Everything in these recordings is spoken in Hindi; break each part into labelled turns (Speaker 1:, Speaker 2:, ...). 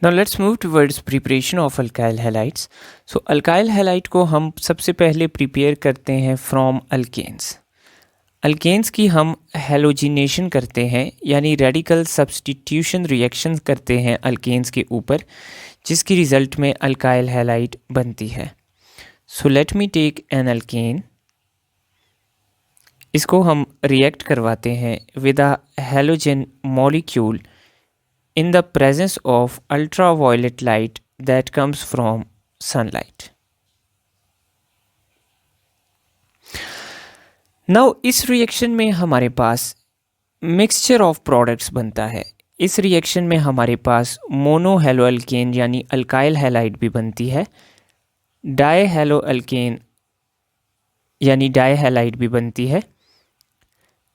Speaker 1: Now let's move towards preparation of alkyl halides. So alkyl halide को हम सबसे पहले प्रिपेयर करते हैं फ्रॉम अल्केन्स। अल्केन्स की हम हेलोजिनेशन करते हैं, यानी रेडिकल सब्सटीट्यूशन रिएक्शन करते हैं अल्केन्स के ऊपर, जिसकी रिज़ल्ट में अल्काइल हैलाइड बनती है। So let me take an alkane. इसको हम रिएक्ट करवाते हैं with a halogen molecule in the presence of ultraviolet light that comes from sunlight. Now इस रिएक्शन में हमारे पास मिक्सचर ऑफ प्रोडक्ट्स बनता है। इस रिएक्शन में हमारे पास मोनो हेलो अल्केन यानी अल्काइल हैलाइड भी बनती है, डाई हेलो अल्केन यानी डाई हैलाइड भी बनती है,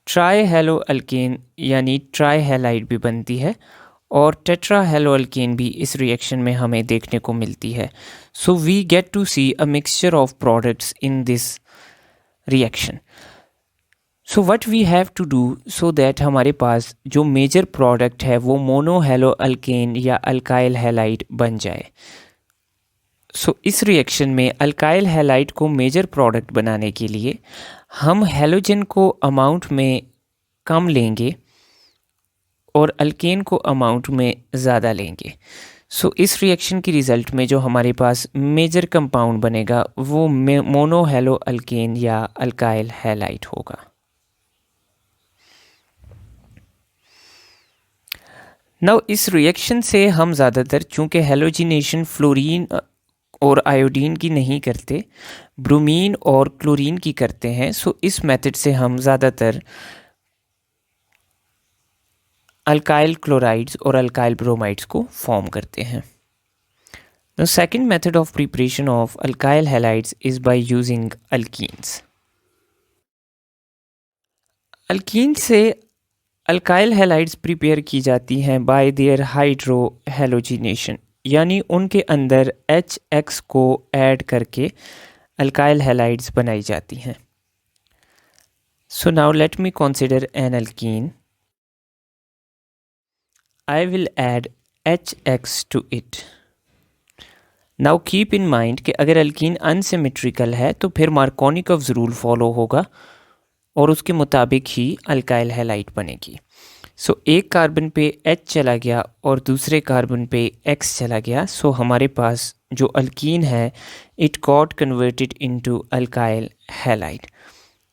Speaker 1: ट्राई हेलो अल्केन यानी ट्राई हैलाइड भी बनती है, और टेट्रा हेलो अल्केन भी इस रिएक्शन में हमें देखने को मिलती है। So we get to see a mixture of products in this reaction. So what we have to do so that हमारे पास जो मेजर प्रोडक्ट है वो मोनो हेलो अल्केन या अल्काइल हैलाइड बन जाए। सो इस रिएक्शन में अल्काइल हैलाइड को मेजर प्रोडक्ट बनाने के लिए हम हेलोजन को अमाउंट में कम लेंगे और अल्केन को अमाउंट में ज़्यादा लेंगे। सो इस रिएक्शन की रिज़ल्ट में जो हमारे पास मेजर कंपाउंड बनेगा वो मोनो हेलो अल्केन या अल्काइल हैलाइड होगा। नाउ इस रिएक्शन से हम ज़्यादातर, चूँकि हेलोजिनेशन फ्लोरीन और आयोडीन की नहीं करते, ब्रोमीन और क्लोरीन की करते हैं, सो इस मेथड से हम ज़्यादातर अल्काइल क्लोराइड्स और अल्काइल ब्रोमाइड्स को फॉर्म करते हैं। The second method of preparation of alkyl halides is by using alkenes. Alkyne से अल्काइल हैलाइड्स प्रिपेयर की जाती हैं बाय देयर हाइड्रो हेलोजिनेशन, यानी उनके अंदर HX को ऐड करके अल्काइल हैलाइड्स बनाई जाती हैं। So now let me consider N alkyne. I will add HX to it. Now keep in mind कि अगर अल्कीन अनसिमेट्रिकल है तो फिर मार्कोनिकव्स रूल फॉलो होगा और उसके मुताबिक ही अल्काइल हैलाइड बनेगी। सो एक कार्बन पे H चला गया और दूसरे कार्बन पे X चला गया, सो हमारे पास जो अल्कीन है it got converted into alkyl halide.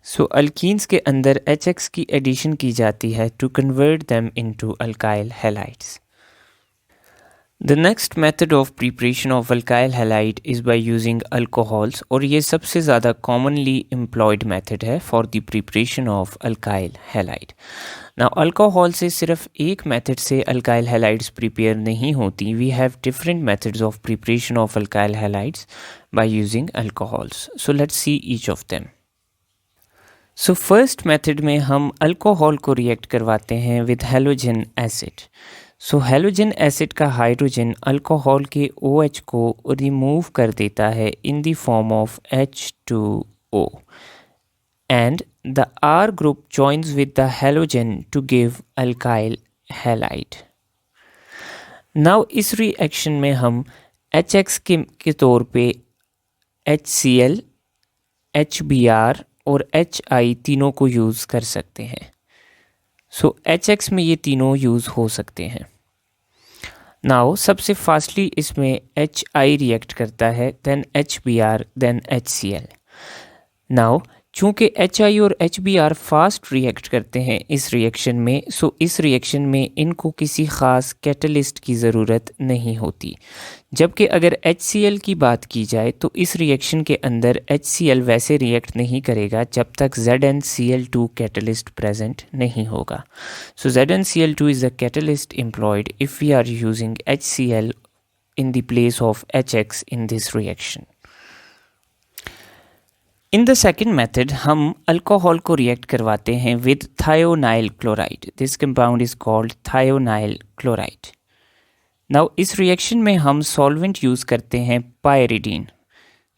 Speaker 1: So alkenes के अंदर HX की एडिशन की जाती है to convert them into alkyl halides. The next method of preparation of alkyl halide is by using alcohols, और ये सबसे ज़्यादा कॉमनली एम्प्लॉयड मेथड है for the preparation of alkyl halide. Now alcohol से सिर्फ एक मेथड से अल्काइल हैलाइड्स प्रिपेयर नहीं होती, we have different methods of preparation of alkyl halides by using alcohols. So let's see each of them. So first method में हम अल्कोहल को रिएक्ट करवाते हैं with halogen acid. So halogen acid का हाइड्रोजन अल्कोहल के OH को रिमूव कर देता है in the form of H2O, and the R group joins with the halogen to give alkyl halide. Now इस रिएक्शन में हम HX के तौर पे HCl, HBr और HI तीनों को यूज़ कर सकते हैं। सो HX में ये तीनों यूज़ हो सकते हैं। नाउ सबसे फास्टली इसमें HI रिएक्ट करता है, then HBr, then HCl। Now चूँकि HI और HBr फास्ट रिएक्ट करते हैं इस रिएक्शन में, सो इस रिएक्शन में इनको किसी ख़ास कैटलिस्ट की ज़रूरत नहीं होती। जबकि अगर HCl की बात की जाए तो इस रिएक्शन के अंदर HCl वैसे रिएक्ट नहीं करेगा जब तक ZnCl2 कैटलिस्ट प्रेजेंट नहीं होगा। So ZnCl2 is the catalyst employed if we are using HCl in the place of HX in this reaction. In the second method हम अल्कोहल को रिएक्ट करवाते हैं with thionyl chloride. This compound is called thionyl chloride. Now इस रिएक्शन में हम सॉल्वेंट यूज़ करते हैं pyridine.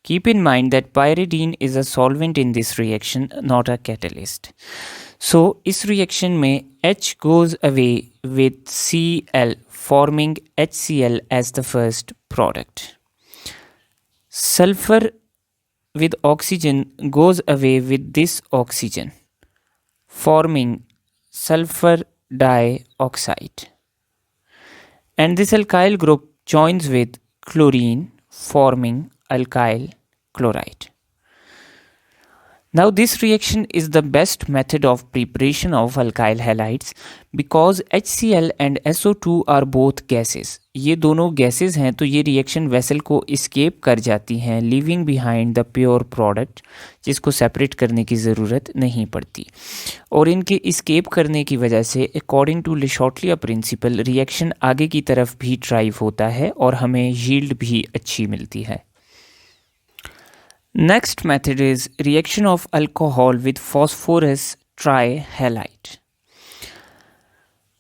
Speaker 1: Keep in mind that pyridine is a solvent in this reaction, not a catalyst. So इस रिएक्शन में H goes away with Cl, forming HCl as the first product. Sulfur with oxygen goes away with this oxygen, forming sulfur dioxide. And this alkyl group joins with chlorine, forming alkyl chloride. Now this reaction is the best method of preparation of alkyl halides because HCl and SO2 are both gases. ये दोनों gases हैं तो ये reaction vessel को escape कर जाती हैं, leaving behind the pure product, जिसको separate करने की ज़रूरत नहीं पड़ती. और इनके escape करने की वजह से according to Le Chatelier's principle reaction आगे की तरफ भी drive होता है और हमें yield भी अच्छी मिलती है. Next method is reaction of alcohol with phosphorus trihalide.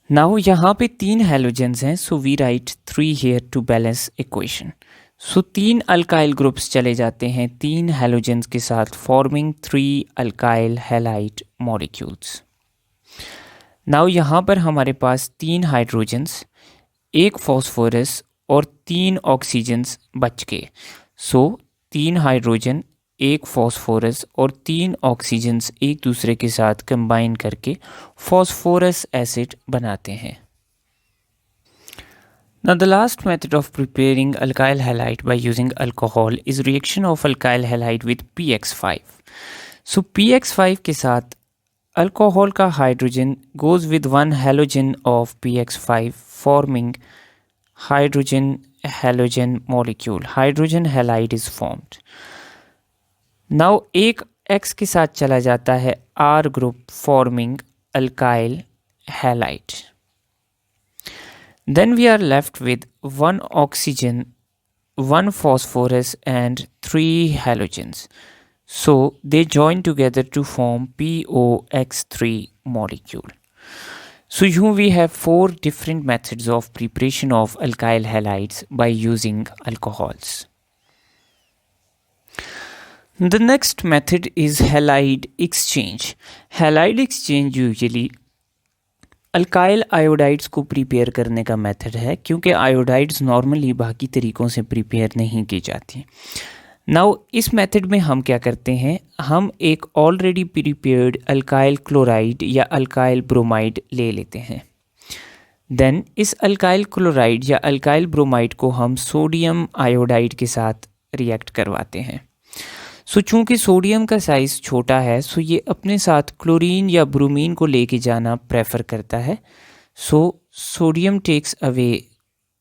Speaker 1: Now यहाँ पे 3 halogens हैं, so we write 3 here to balance equation. So 3 alkyl groups चले जाते हैं 3 halogens के साथ forming 3 alkyl halide molecules. Now यहाँ पर हमारे पास 3 hydrogens, 1 phosphorus और 3 oxygens बच गए. So 3 हाइड्रोजन, 1 फॉस्फोरस और 3 ऑक्सीजन्स एक दूसरे के साथ कंबाइन करके फॉस्फोरस एसिड बनाते हैं. Now the last method of preparing alkyl halide by using alcohol is reaction of alkyl halide with PX5. So PX5 के साथ alcohol का hydrogen goes with one halogen of PX5 forming hydrogen halogen molecule. Hydrogen halide is formed. Now एक X के साथ चला जाता है R group forming alkyl halide. Then we are left with 1 oxygen, 1 phosphorus and 3 halogens. So they join together to form POX3 molecule. So here we have 4 different methods of preparation of alkyl halides by using alcohols. The next method is halide exchange. Halide exchange usually alkyl iodides को prepare करने का method है क्योंकि iodides normally बाकी तरीक़ों से prepare नहीं की जाती. Now इस मेथड में हम क्या करते हैं, हम एक ऑलरेडी प्रिपेयर्ड अल्काइल क्लोराइड या अल्काइल ब्रोमाइड ले लेते हैं. देन इस अल्काइल क्लोराइड या अल्काइल ब्रोमाइड को हम सोडियम आयोडाइड के साथ रिएक्ट करवाते हैं. सो चूँकि सोडियम का साइज़ छोटा है सो ये अपने साथ क्लोरीन या ब्रोमीन को लेके जाना प्रेफर करता है. So sodium takes away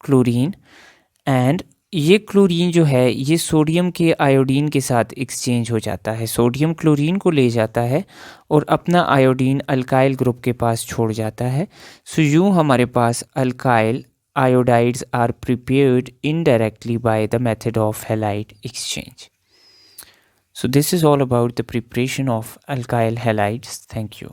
Speaker 1: chlorine and ये क्लोरीन जो है ये सोडियम के आयोडीन के साथ एक्सचेंज हो जाता है. सोडियम क्लोरीन को ले जाता है और अपना आयोडीन अल्काइल ग्रुप के पास छोड़ जाता है. सो यूँ हमारे पास alkyl iodides are prepared indirectly by the method of halide exchange. So this is all about the preparation of alkyl halides. Thank you.